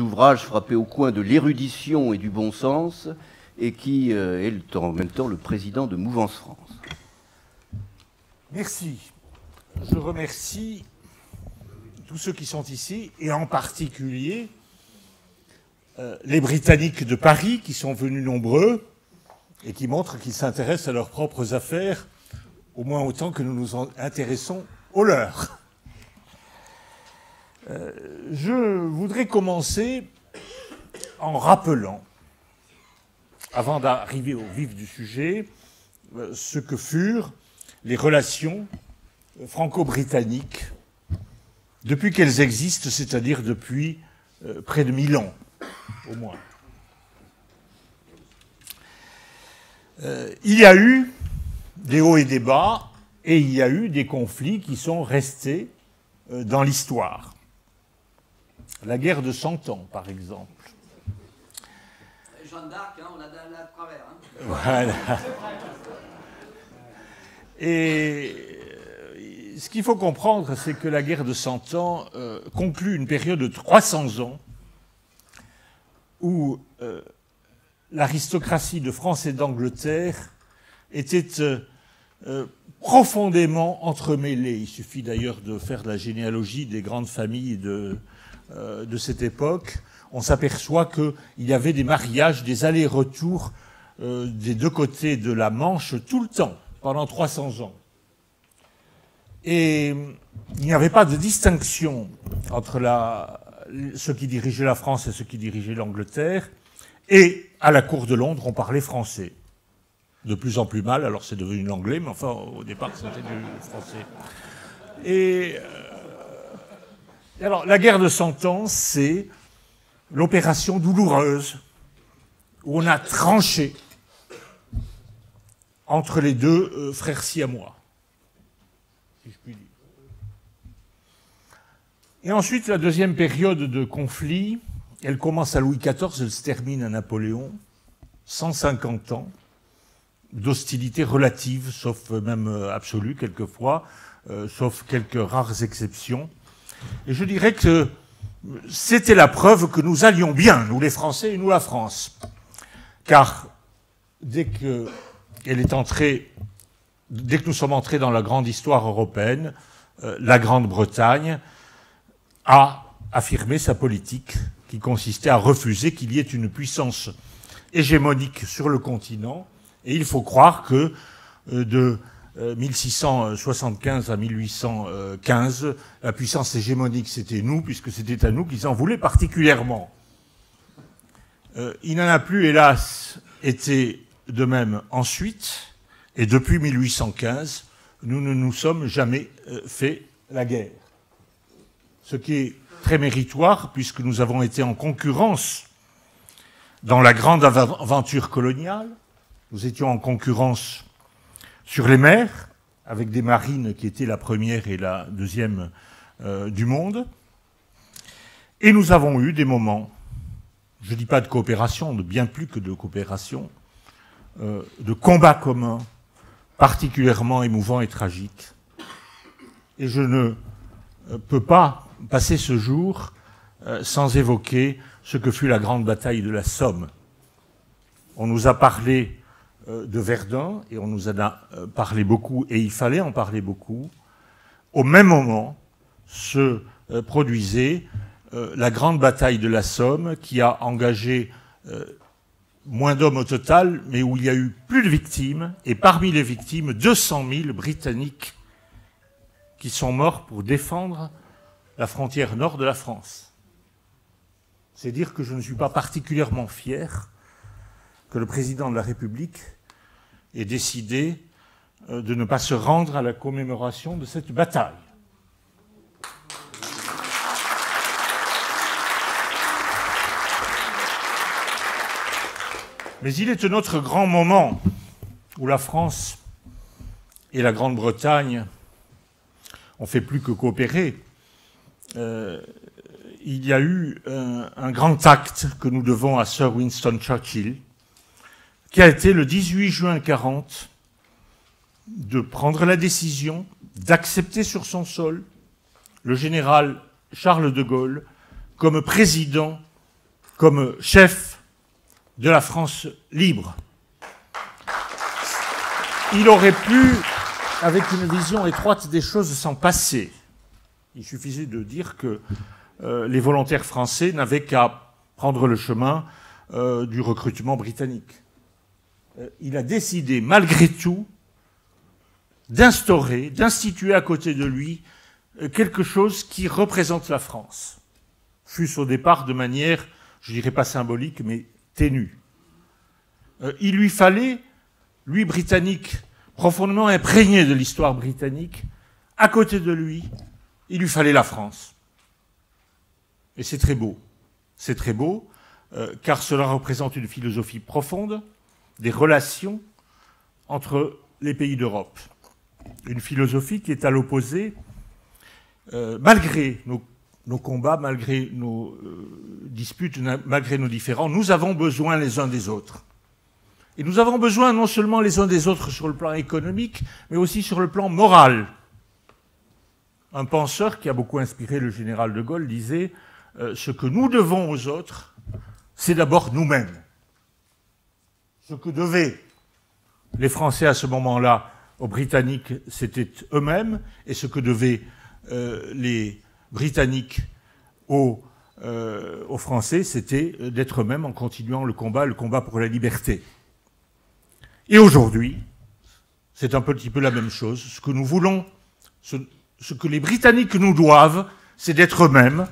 Ouvrages frappés au coin de l'érudition et du bon sens, et qui est en même temps le président de Mouvance France. Merci. Je remercie tous ceux qui sont ici, et en particulier les Britanniques de Paris, qui sont venus nombreux, et qui montrent qu'ils s'intéressent à leurs propres affaires, au moins autant que nous nous intéressons aux leurs. Je voudrais commencer en rappelant, avant d'arriver au vif du sujet, ce que furent les relations franco-britanniques depuis qu'elles existent, c'est-à-dire depuis près de 1000 ans, au moins. Il y a eu des hauts et des bas, et il y a eu des conflits qui sont restés dans l'histoire. La guerre de 100 ans, par exemple. Jeanne d'Arc, hein, on a de travers. Hein. Voilà. Et ce qu'il faut comprendre, c'est que la guerre de 100 ans conclut une période de 300 ans où l'aristocratie de France et d'Angleterre était profondément entremêlée. Il suffit d'ailleurs de faire la généalogie des grandes familles de cette époque. On s'aperçoit qu'il y avait des mariages, des allers-retours des deux côtés de la Manche tout le temps, pendant 300 ans. Et il n'y avait pas de distinction entre ceux qui dirigeaient la France et ceux qui dirigeaient l'Angleterre. Et à la cour de Londres, on parlait français. De plus en plus mal, alors c'est devenu l'anglais, mais enfin, au départ, c'était du français. Et alors, la guerre de 100 ans, c'est l'opération douloureuse où on a tranché entre les deux frères siamois, si je puis dire. Et ensuite, la deuxième période de conflit, elle commence à Louis XIV, elle se termine à Napoléon, 150 ans d'hostilité relative, sauf même absolue quelquefois, sauf quelques rares exceptions. Et je dirais que c'était la preuve que nous allions bien, nous les Français et nous la France. Car dès que nous sommes entrés dans la grande histoire européenne, la Grande-Bretagne a affirmé sa politique qui consistait à refuser qu'il y ait une puissance hégémonique sur le continent. Et il faut croire que de 1675 à 1815, la puissance hégémonique, c'était nous, puisque c'était à nous qu'ils en voulaient particulièrement. Il n'en a plus, hélas, été de même ensuite, et depuis 1815, nous ne nous sommes jamais fait la guerre. Ce qui est très méritoire, puisque nous avons été en concurrence dans la grande aventure coloniale. Nous étions en concurrence sur les mers, avec des marines qui étaient la première et la deuxième du monde. Et nous avons eu des moments, je ne dis pas de coopération, de bien plus que de coopération, de combats communs, particulièrement émouvants et tragiques. Et je ne peux pas passer ce jour sans évoquer ce que fut la grande bataille de la Somme. On nous a parlé de Verdun, et on nous en a parlé beaucoup, et il fallait en parler beaucoup. Au même moment se produisait la grande bataille de la Somme, qui a engagé moins d'hommes au total, mais où il y a eu plus de victimes, et parmi les victimes, 200 000 Britanniques qui sont morts pour défendre la frontière nord de la France. C'est dire que je ne suis pas particulièrement fier que le président de la République ait décidé de ne pas se rendre à la commémoration de cette bataille. Mais il est un autre grand moment où la France et la Grande-Bretagne ont fait plus que coopérer. Il y a eu un grand acte que nous devons à Sir Winston Churchill, qui a été le 18 juin 1940 de prendre la décision d'accepter sur son sol le général Charles de Gaulle comme président comme chef de la France libre. Il aurait pu, avec une vision étroite des choses, s'en passer. Il suffisait de dire que les volontaires français n'avaient qu'à prendre le chemin du recrutement britannique. Il a décidé, malgré tout, d'instituer à côté de lui quelque chose qui représente la France. Fût-ce au départ de manière, je dirais pas symbolique, mais ténue. Il lui fallait, lui Britannique, profondément imprégné de l'histoire britannique, à côté de lui, il lui fallait la France. Et c'est très beau. C'est très beau, car cela représente une philosophie profonde des relations entre les pays d'Europe. Une philosophie qui est à l'opposé, malgré nos combats, malgré nos disputes, malgré nos différends, nous avons besoin les uns des autres. Et nous avons besoin non seulement les uns des autres sur le plan économique, mais aussi sur le plan moral. Un penseur qui a beaucoup inspiré le général de Gaulle disait « Ce que nous devons aux autres, c'est d'abord nous-mêmes. » Ce que devaient les Français à ce moment-là aux Britanniques, c'était eux-mêmes, et ce que devaient les Britanniques aux Français, c'était d'être eux-mêmes en continuant le combat pour la liberté. Et aujourd'hui, c'est un petit peu la même chose. Ce que nous voulons, ce que les Britanniques nous doivent, c'est d'être eux-mêmes,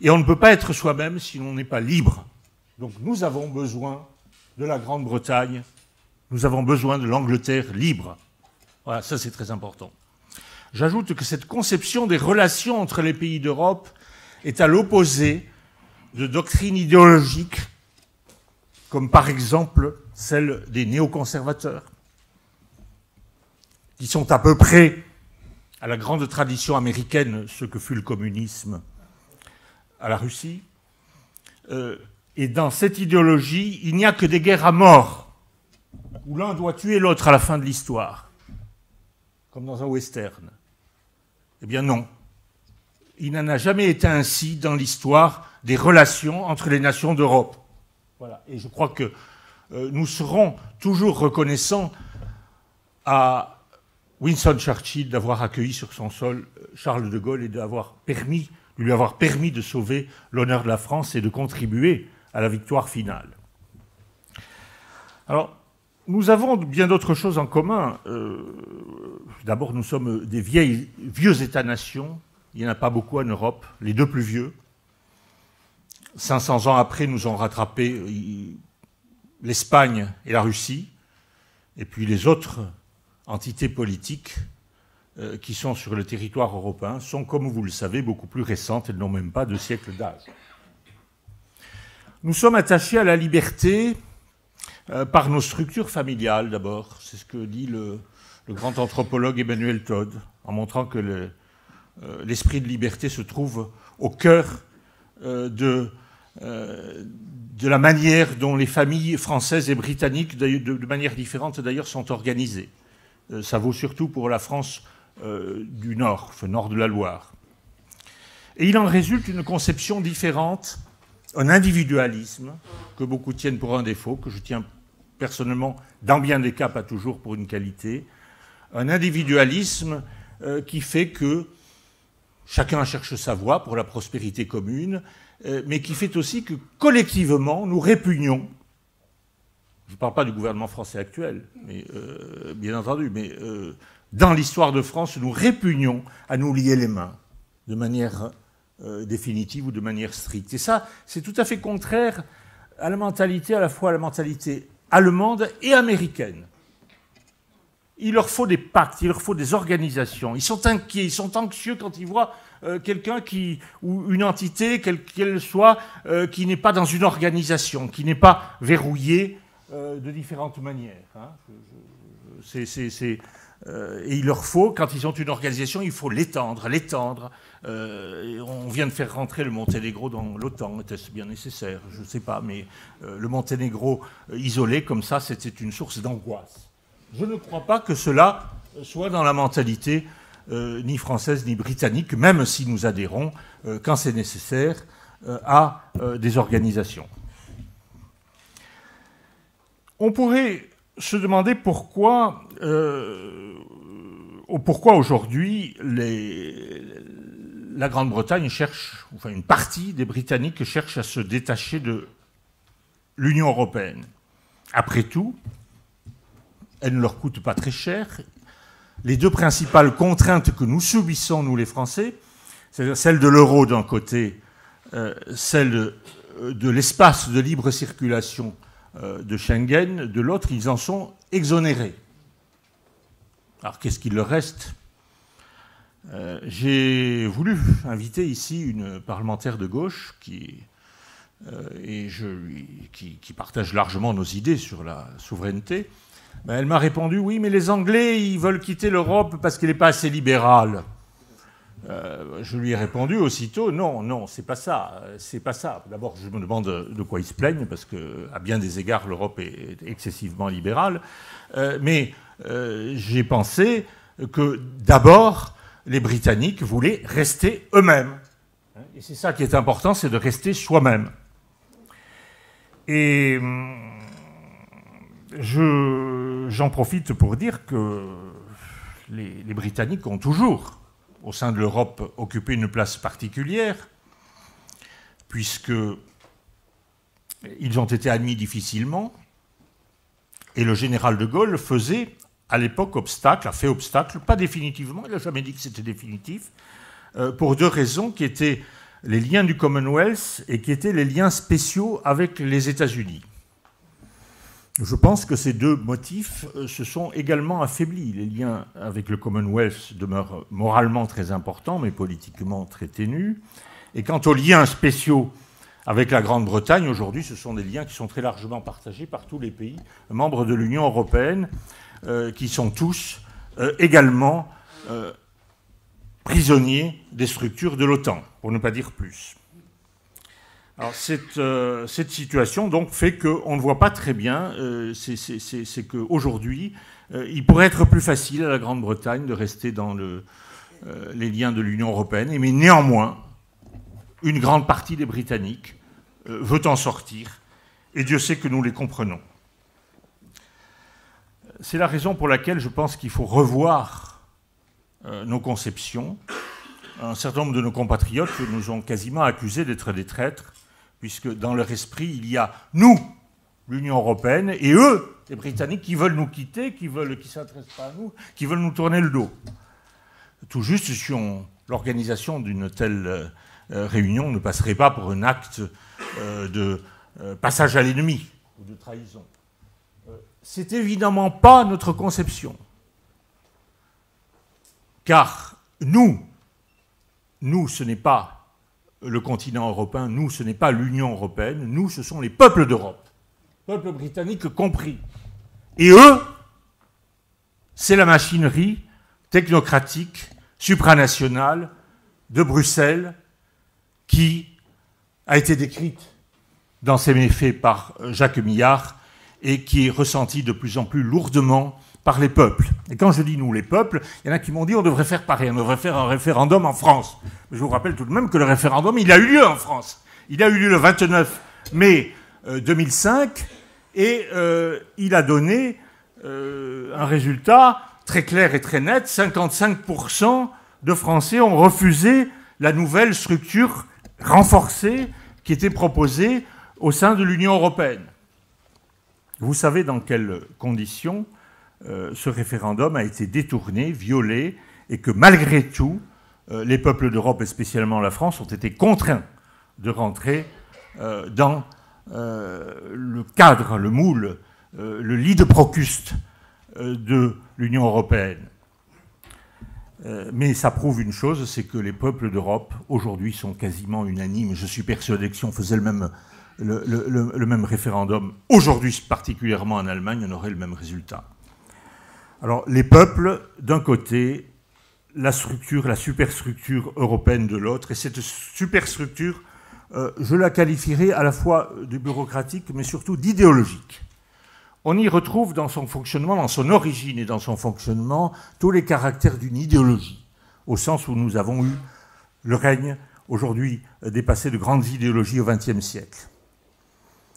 et on ne peut pas être soi-même si l'on n'est pas libre. Donc nous avons besoin de la Grande-Bretagne, nous avons besoin de l'Angleterre libre. Voilà, ça c'est très important. J'ajoute que cette conception des relations entre les pays d'Europe est à l'opposé de doctrines idéologiques, comme par exemple celle des néoconservateurs, qui sont à peu près à la grande tradition américaine, ce que fut le communisme à la Russie. Et dans cette idéologie, il n'y a que des guerres à mort, où l'un doit tuer l'autre à la fin de l'histoire, comme dans un western. Eh bien non. Il n'en a jamais été ainsi dans l'histoire des relations entre les nations d'Europe. Voilà. Et je crois que nous serons toujours reconnaissants à Winston Churchill d'avoir accueilli sur son sol Charles de Gaulle et de lui avoir permis de sauver l'honneur de la France et de contribuer à la victoire finale. Alors, nous avons bien d'autres choses en commun. D'abord, nous sommes des vieux États-nations. Il n'y en a pas beaucoup en Europe, les deux plus vieux. 500 ans après, nous ont rattrapé l'Espagne et la Russie, et puis les autres entités politiques qui sont sur le territoire européen sont, comme vous le savez, beaucoup plus récentes. Elles n'ont même pas de siècle d'âge. Nous sommes attachés à la liberté par nos structures familiales, d'abord. C'est ce que dit le grand anthropologue Emmanuel Todd, en montrant que l'esprit de liberté se trouve au cœur de la manière dont les familles françaises et britanniques, de manière différente d'ailleurs, sont organisées. Ça vaut surtout pour la France du Nord, le nord de la Loire. Et il en résulte une conception différente, un individualisme que beaucoup tiennent pour un défaut, que je tiens personnellement, dans bien des cas, pas toujours pour une qualité, un individualisme qui fait que chacun cherche sa voie pour la prospérité commune, mais qui fait aussi que collectivement, nous répugnons, je ne parle pas du gouvernement français actuel, mais, bien entendu, mais dans l'histoire de France, nous répugnons à nous lier les mains de manière définitive ou de manière stricte. Et ça, c'est tout à fait contraire à la mentalité, à la fois à la mentalité allemande et américaine. Il leur faut des pactes, il leur faut des organisations. Ils sont inquiets, ils sont anxieux quand ils voient quelqu'un ou une entité, quelle qu'elle soit, qui n'est pas dans une organisation, qui n'est pas verrouillée de différentes manières. Hein. Et il leur faut, quand ils ont une organisation, il faut l'étendre. On vient de faire rentrer le Monténégro dans l'OTAN. Était-ce bien nécessaire? Je ne sais pas, mais le Monténégro isolé, comme ça, c'était une source d'angoisse. Je ne crois pas que cela soit dans la mentalité ni française ni britannique, même si nous adhérons, quand c'est nécessaire, à des organisations. On pourrait se demander pourquoi aujourd'hui la Grande-Bretagne cherche, enfin une partie des Britanniques cherche à se détacher de l'Union européenne. Après tout, elle ne leur coûte pas très cher. Les deux principales contraintes que nous subissons, nous les Français, c'est celle de l'euro d'un côté, celle de l'espace de libre circulation de Schengen, de l'autre, ils en sont exonérés. Alors qu'est-ce qu'il leur reste ? J'ai voulu inviter ici une parlementaire de gauche qui partage largement nos idées sur la souveraineté. Ben, elle m'a répondu, oui, mais les Anglais, ils veulent quitter l'Europe parce qu'elle n'est pas assez libérale. Je lui ai répondu aussitôt, non, c'est pas ça. D'abord, je me demande de quoi ils se plaignent, parce qu'à bien des égards, l'Europe est excessivement libérale. Mais j'ai pensé que, d'abord, les Britanniques voulaient rester eux-mêmes. Et c'est ça qui est important, c'est de rester soi-même. Et j'en profite pour dire que les Britanniques ont toujours, au sein de l'Europe, occupé une place particulière, puisqu'ils ont été admis difficilement, et le général de Gaulle faisait, à l'époque, a fait obstacle, pas définitivement, il n'a jamais dit que c'était définitif, pour deux raisons qui étaient les liens du Commonwealth et qui étaient les liens spéciaux avec les États-Unis. Je pense que ces deux motifs se sont également affaiblis. Les liens avec le Commonwealth demeurent moralement très importants, mais politiquement très ténus. Et quant aux liens spéciaux avec la Grande-Bretagne, aujourd'hui, ce sont des liens qui sont très largement partagés par tous les pays membres de l'Union européenne, qui sont tous également prisonniers des structures de l'OTAN, pour ne pas dire plus. Alors cette situation donc fait qu'on ne voit pas très bien, c'est qu'aujourd'hui, il pourrait être plus facile à la Grande-Bretagne de rester dans les liens de l'Union européenne, mais néanmoins, une grande partie des Britanniques veut en sortir, et Dieu sait que nous les comprenons. C'est la raison pour laquelle je pense qu'il faut revoir nos conceptions. Un certain nombre de nos compatriotes nous ont quasiment accusés d'être des traîtres, puisque dans leur esprit, il y a nous, l'Union européenne, et eux, les Britanniques, qui veulent nous quitter, qui ne s'intéressent pas à nous, qui veulent nous tourner le dos. Tout juste si l'organisation d'une telle réunion ne passerait pas pour un acte de passage à l'ennemi ou de trahison. C'est évidemment pas notre conception. Car nous, ce n'est pas le continent européen, nous, ce n'est pas l'Union européenne, nous, ce sont les peuples d'Europe, peuples britanniques compris. Et eux, c'est la machinerie technocratique, supranationale de Bruxelles qui a été décrite dans ses méfaits par Jacques Millard et qui est ressentie de plus en plus lourdement par les peuples. Et quand je dis nous, les peuples, il y en a qui m'ont dit on devrait faire pareil, on devrait faire un référendum en France. Je vous rappelle tout de même que le référendum, il a eu lieu en France. Il a eu lieu le 29 mai 2005 et il a donné un résultat très clair et très net. 55% de Français ont refusé la nouvelle structure renforcée qui était proposée au sein de l'Union européenne. Vous savez dans quelles conditions ce référendum a été détourné, violé, et que malgré tout, les peuples d'Europe, et spécialement la France, ont été contraints de rentrer dans le cadre, le moule, le lit de Procuste de l'Union européenne. Mais ça prouve une chose, c'est que les peuples d'Europe, aujourd'hui, sont quasiment unanimes. Je suis persuadé que si on faisait le même référendum, aujourd'hui particulièrement en Allemagne, on aurait le même résultat. Alors, les peuples, d'un côté, la superstructure européenne de l'autre, et cette superstructure, je la qualifierais à la fois de bureaucratique, mais surtout d'idéologique. On y retrouve dans son fonctionnement, dans son origine et dans son fonctionnement, tous les caractères d'une idéologie, au sens où nous avons eu le règne, aujourd'hui dépassé de grandes idéologies au XXe siècle.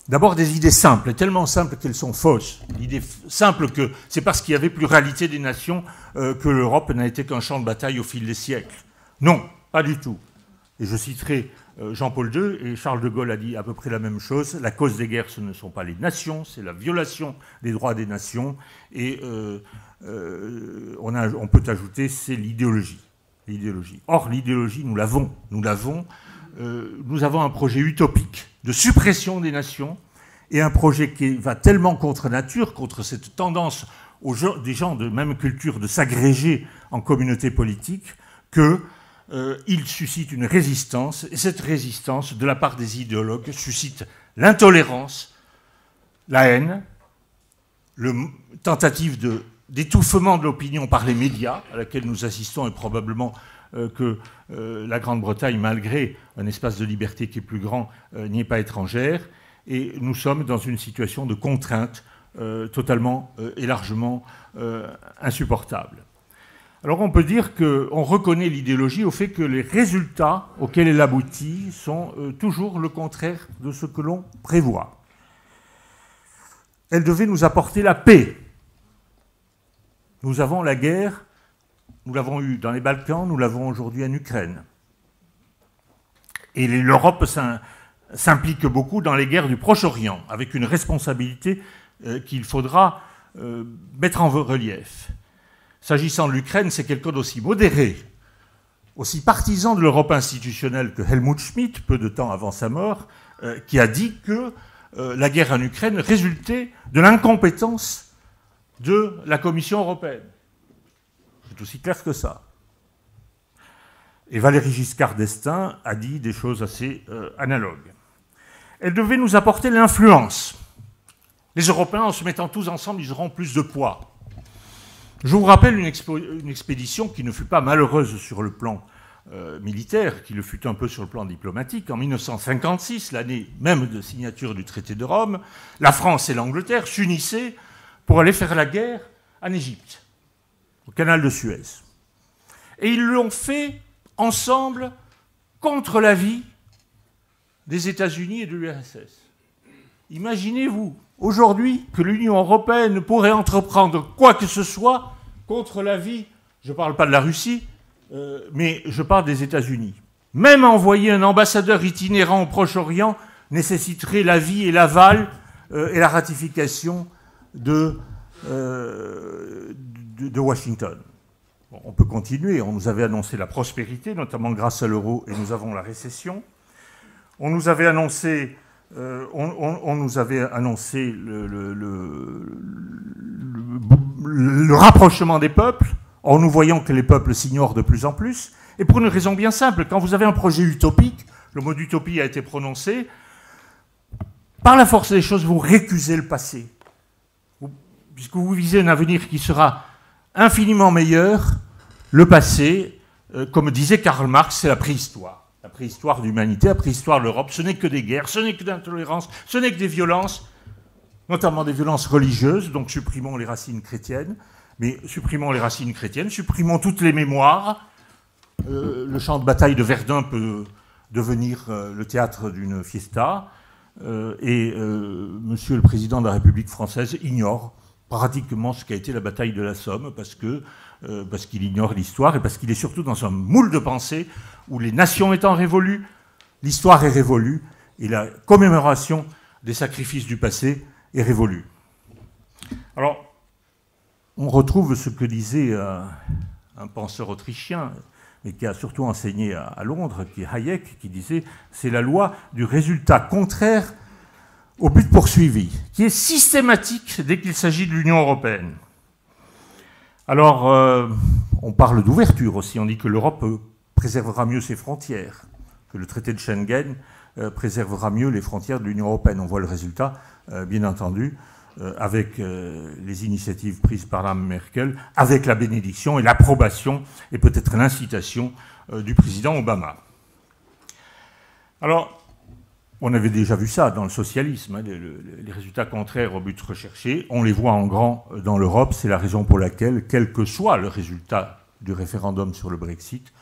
D'abord des idées simples, et tellement simples qu'elles sont fausses. L'idée simple que c'est parce qu'il y avait pluralité des nations que l'Europe n'a été qu'un champ de bataille au fil des siècles. Non, pas du tout. Et je citerai Jean-Paul II, et Charles de Gaulle a dit à peu près la même chose. La cause des guerres, ce ne sont pas les nations, c'est la violation des droits des nations. Et on peut ajouter, c'est l'idéologie. Or, l'idéologie, nous l'avons. Nous avons un projet utopique de suppression des nations et un projet qui va tellement contre nature, contre cette tendance des gens de même culture de s'agréger en communauté politique, qu'il suscite une résistance. Et cette résistance, de la part des idéologues, suscite l'intolérance, la haine, tentative d'étouffement de l'opinion par les médias, à laquelle nous assistons, et probablement que la Grande-Bretagne, malgré un espace de liberté qui est plus grand, n'y est pas étrangère. Et nous sommes dans une situation de contrainte totalement et largement insupportable. Alors on peut dire qu'on reconnaît l'idéologie au fait que les résultats auxquels elle aboutit sont toujours le contraire de ce que l'on prévoit. Elle devait nous apporter la paix. Nous avons la guerre, nous l'avons eue dans les Balkans, nous l'avons aujourd'hui en Ukraine. Et l'Europe s'implique beaucoup dans les guerres du Proche-Orient, avec une responsabilité qu'il faudra mettre en relief. S'agissant de l'Ukraine, c'est quelqu'un d'aussi modéré, aussi partisan de l'Europe institutionnelle que Helmut Schmidt, peu de temps avant sa mort, qui a dit que la guerre en Ukraine résultait de l'incompétence de la Commission européenne. C'est aussi clair que ça. Et Valéry Giscard d'Estaing a dit des choses assez analogues. Elle devait nous apporter l'influence. Les Européens, en se mettant tous ensemble, ils auront plus de poids. Je vous rappelle une expédition qui ne fut pas malheureuse sur le plan militaire, qui le fut un peu sur le plan diplomatique. En 1956, l'année même de signature du traité de Rome, la France et l'Angleterre s'unissaient pour aller faire la guerre en Égypte, au canal de Suez. Et ils l'ont fait ensemble contre l'avis des États-Unis et de l'URSS. Imaginez-vous aujourd'hui que l'Union européenne pourrait entreprendre quoi que ce soit contre l'avis, je ne parle pas de la Russie, mais je parle des États-Unis. Même envoyer un ambassadeur itinérant au Proche-Orient nécessiterait l'avis et l'aval et la ratification de Washington. Bon, on peut continuer. On nous avait annoncé la prospérité, notamment grâce à l'euro, et nous avons la récession. On nous avait annoncé, le rapprochement des peuples, en nous voyant que les peuples s'ignorent de plus en plus, et pour une raison bien simple. Quand vous avez un projet utopique, le mot d'utopie a été prononcé, par la force des choses, vous récusez le passé. Puisque vous visez un avenir qui sera infiniment meilleur, le passé, comme disait Karl Marx, c'est la préhistoire. La préhistoire de l'humanité, la préhistoire de l'Europe, ce n'est que des guerres, ce n'est que d'intolérance, ce n'est que des violences, notamment des violences religieuses, donc supprimons les racines chrétiennes, mais supprimons les racines chrétiennes, supprimons toutes les mémoires. Le champ de bataille de Verdun peut devenir le théâtre d'une fiesta, et Monsieur le Président de la République française ignore pratiquement ce qu'a été la bataille de la Somme, parce qu'il ignore l'histoire et parce qu'il est surtout dans un moule de pensée où les nations étant révolues, l'histoire est révolue et la commémoration des sacrifices du passé est révolue. Alors, on retrouve ce que disait un penseur autrichien, mais qui a surtout enseigné à Londres, qui est Hayek, qui disait « c'est la loi du résultat contraire au but poursuivi, qui est systématique dès qu'il s'agit de l'Union européenne. » Alors, on parle d'ouverture aussi. On dit que l'Europe préservera mieux ses frontières, que le traité de Schengen préservera mieux les frontières de l'Union européenne. On voit le résultat, bien entendu, avec les initiatives prises par Mme Merkel, avec la bénédiction et l'approbation et peut-être l'incitation du président Obama. Alors, on avait déjà vu ça dans le socialisme, hein, les résultats contraires au but recherché. On les voit en grand dans l'Europe. C'est la raison pour laquelle, quel que soit le résultat du référendum sur le Brexit,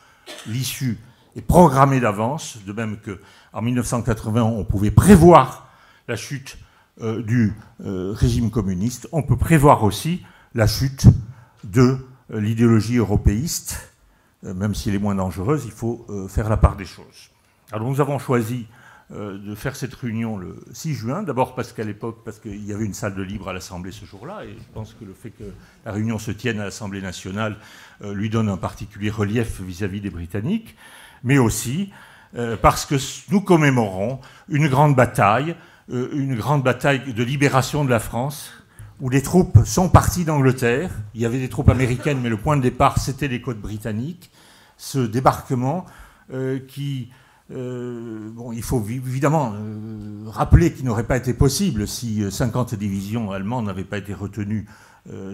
l'issue est programmée d'avance, de même qu'en 1980, on pouvait prévoir la chute du régime communiste, on peut prévoir aussi la chute de l'idéologie européiste, même si elle est moins dangereuse, il faut faire la part des choses. Alors nous avons choisi de faire cette réunion le 6 juin, d'abord parce qu'à l'époque, parce qu'il y avait une salle de libre à l'Assemblée ce jour-là, et je pense que le fait que la réunion se tienne à l'Assemblée nationale lui donne un particulier relief vis-à-vis des Britanniques, mais aussi parce que nous commémorons une grande bataille de libération de la France, où les troupes sont parties d'Angleterre. Il y avait des troupes américaines, mais le point de départ, c'était les côtes britanniques. Ce débarquement qui... il faut évidemment rappeler qu'il n'aurait pas été possible si 50 divisions allemandes n'avaient pas été retenues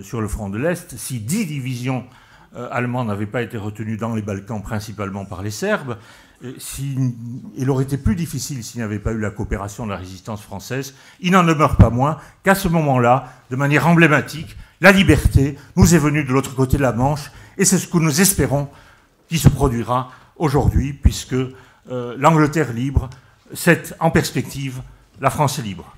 sur le front de l'Est, si 10 divisions allemandes n'avaient pas été retenues dans les Balkans, principalement par les Serbes. Il aurait été plus difficile s'il n'y avait pas eu la coopération de la résistance française. Il n'en demeure pas moins qu'à ce moment-là, de manière emblématique, la liberté nous est venue de l'autre côté de la Manche, et c'est ce que nous espérons qui se produira aujourd'hui, puisque l'Angleterre libre, c'est en perspective, la France est libre.